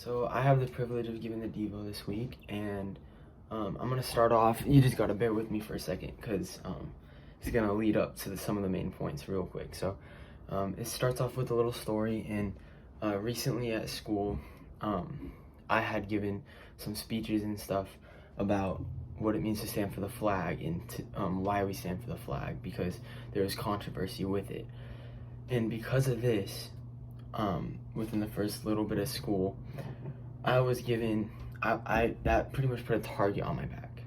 So I have the privilege of giving the Devo this week, and I'm gonna start off. You just gotta bear with me for a second, because it's gonna lead up to some of the main points real quick. So it starts off with a little story, and recently at school, I had given some speeches and stuff about what it means to stand for the flag and why we stand for the flag, because there was controversy with it, and because of this. Within the first little bit of school, I was given, that pretty much put a target on my back,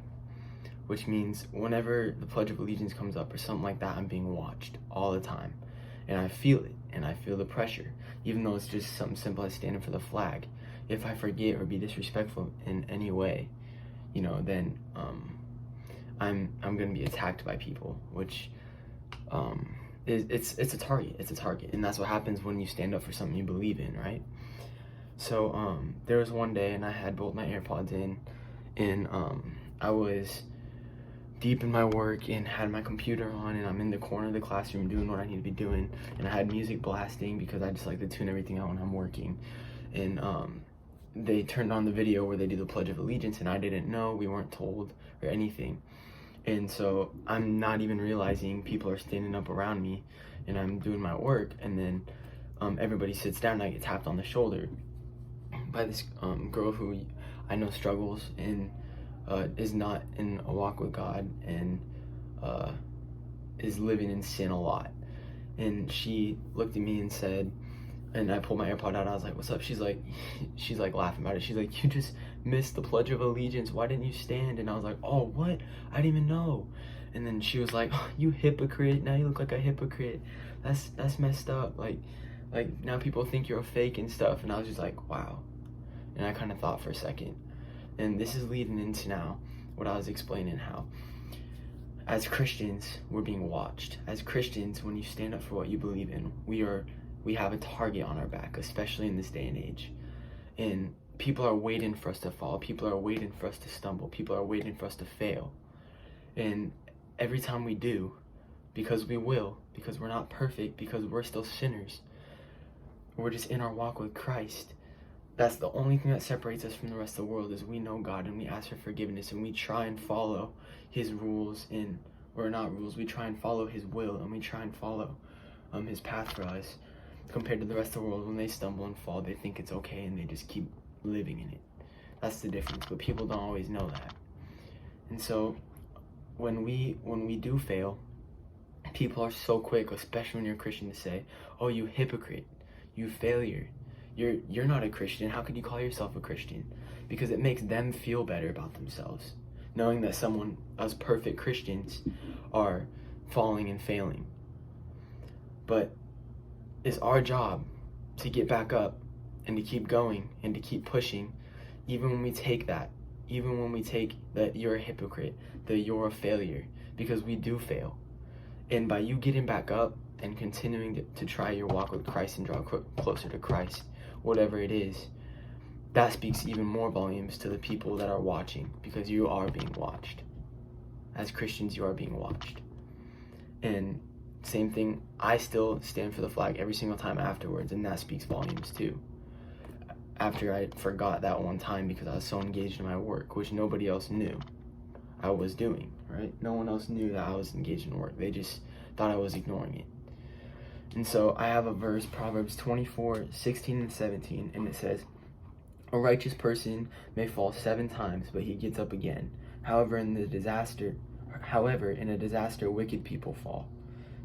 which means whenever the Pledge of Allegiance comes up or something like that, I'm being watched all the time, and I feel it, and I feel the pressure, even though it's just something simple as standing for the flag. If I forget or be disrespectful in any way, then I'm gonna be attacked by people, which it's a target, and that's what happens when you stand up for something you believe in, right? So there was one day, and I had both my AirPods in, and I was deep in my work and had my computer on, and I'm in the corner of the classroom doing what I need to be doing, and I had music blasting because I just like to tune everything out when I'm working. And they turned on the video where they do the Pledge of Allegiance, and I didn't know, we weren't told or anything. And so I'm not even realizing people are standing up around me, and I'm doing my work, and then everybody sits down, and I get tapped on the shoulder by this girl who I know struggles and is not in a walk with God, and is living in sin a lot. And she looked at me and said, and I pulled my AirPod out, I was like, "What's up?" She's like laughing about it. She's like, "You just missed the Pledge of Allegiance. Why didn't you stand?" And I was like, "Oh, what? I didn't even know." And then she was like, "Oh, you hypocrite. Now you look like a hypocrite. That's messed up. Like now people think you're a fake and stuff." And I was just like, wow. And I kind of thought for a second. And this is leading into now what I was explaining, how as Christians, we're being watched. As Christians, when you stand up for what you believe in, we have a target on our back, especially in this day and age. And people are waiting for us to fall. People are waiting for us to stumble. People are waiting for us to fail. And every time we do, because we will, because we're not perfect, because we're still sinners, we're just in our walk with Christ. That's the only thing that separates us from the rest of the world, is we know God and we ask for forgiveness, and we try and follow his rules, or not rules, we try and follow his will, and we try and follow his path for us. Compared to the rest of the world, when they stumble and fall, they think it's okay and they just keep living in it. That's the difference, but people don't always know that. And so when we do fail, people are so quick, especially when you're a Christian, to say, "Oh, you hypocrite, you failure, you're not a Christian. How could you call yourself a Christian?" Because it makes them feel better about themselves, knowing that someone as perfect Christians are falling and failing. But it's our job to get back up and to keep going and to keep pushing, even when we take that you're a hypocrite, that you're a failure, because we do fail. And by you getting back up and continuing to try your walk with Christ and draw closer to Christ, whatever it is, that speaks even more volumes to the people that are watching, because you are being watched. As Christians, you are being watched. And same thing, I still stand for the flag every single time afterwards, and that speaks volumes too. After I forgot that one time because I was so engaged in my work, which nobody else knew I was doing, right? No one else knew that I was engaged in work. They just thought I was ignoring it. And so I have a verse, Proverbs 24:16 and 17, and it says, "A righteous person may fall 7 times, but he gets up again. However, in a disaster, wicked people fall."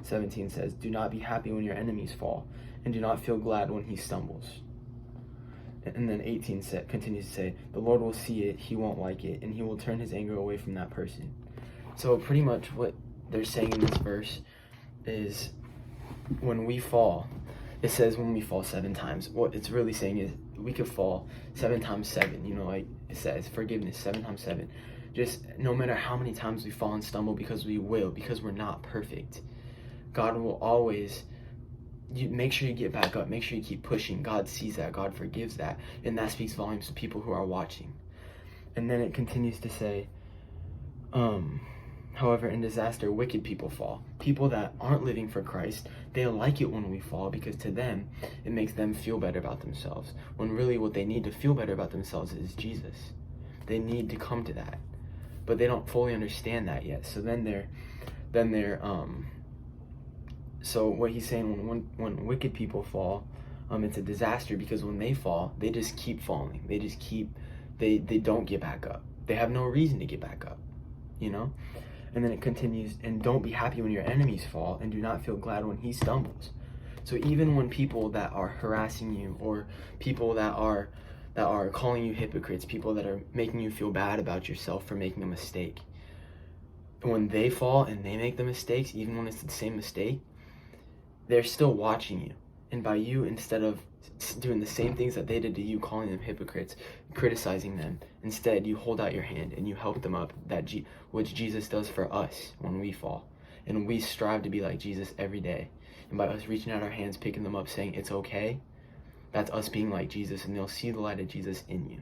17 says, "Do not be happy when your enemies fall, and do not feel glad when he stumbles." And then 18 continues to say, "The Lord will see it, he won't like it, and he will turn his anger away from that person." So pretty much what they're saying in this verse is, when we fall, it says when we fall 7 times. What it's really saying is we could fall 7 times 7, like it says, forgiveness 7 times 7. Just no matter how many times we fall and stumble, because we're not perfect, God will always, make sure you get back up, make sure you keep pushing. God sees that, God forgives that, and that speaks volumes to people who are watching. And then it continues to say, However, in disaster, wicked people fall. People that aren't living for Christ, they like it when we fall because to them, it makes them feel better about themselves. When really what they need to feel better about themselves is Jesus. They need to come to that. But they don't fully understand that yet. So so what he's saying, when wicked people fall, it's a disaster because when they fall, they just keep falling. They don't get back up. They have no reason to get back up, you know? And then it continues, and don't be happy when your enemies fall, and do not feel glad when he stumbles. So even when people that are harassing you, or people that are calling you hypocrites, people that are making you feel bad about yourself for making a mistake, when they fall and they make the mistakes, even when it's the same mistake, they're still watching you. And by you, instead of doing the same things that they did to you, calling them hypocrites, criticizing them, instead you hold out your hand and you help them up, which Jesus does for us when we fall. And we strive to be like Jesus every day. And by us reaching out our hands, picking them up, saying it's okay, that's us being like Jesus, and they'll see the light of Jesus in you.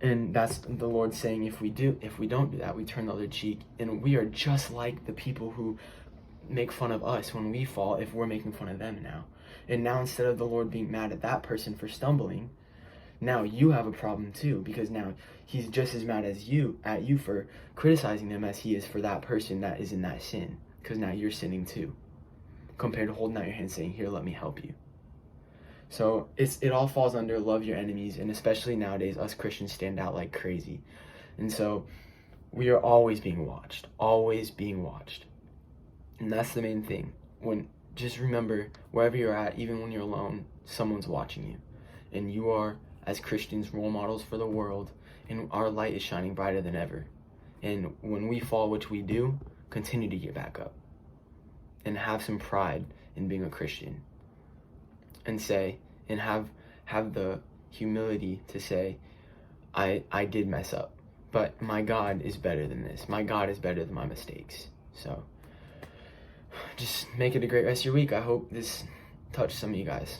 And that's the Lord saying, if we don't do that, we turn the other cheek. And we are just like the people who make fun of us when we fall, if we're making fun of them now. And now instead of the Lord being mad at that person for stumbling, now you have a problem too, because now he's just as mad as at you for criticizing them as he is for that person that is in that sin, because now you're sinning too, compared to holding out your hand saying, here, let me help you. So it all falls under love your enemies, and especially nowadays, us Christians stand out like crazy. And so we are always being watched. And that's the main thing. Just remember, wherever you're at, even when you're alone, someone's watching you. And you are, as Christians, role models for the world, and our light is shining brighter than ever. And when we fall, which we do, continue to get back up. And have some pride in being a Christian. And have the humility to say, I did mess up, but my God is better than this. My God is better than my mistakes. So just make it a great rest of your week. I hope this touched some of you guys.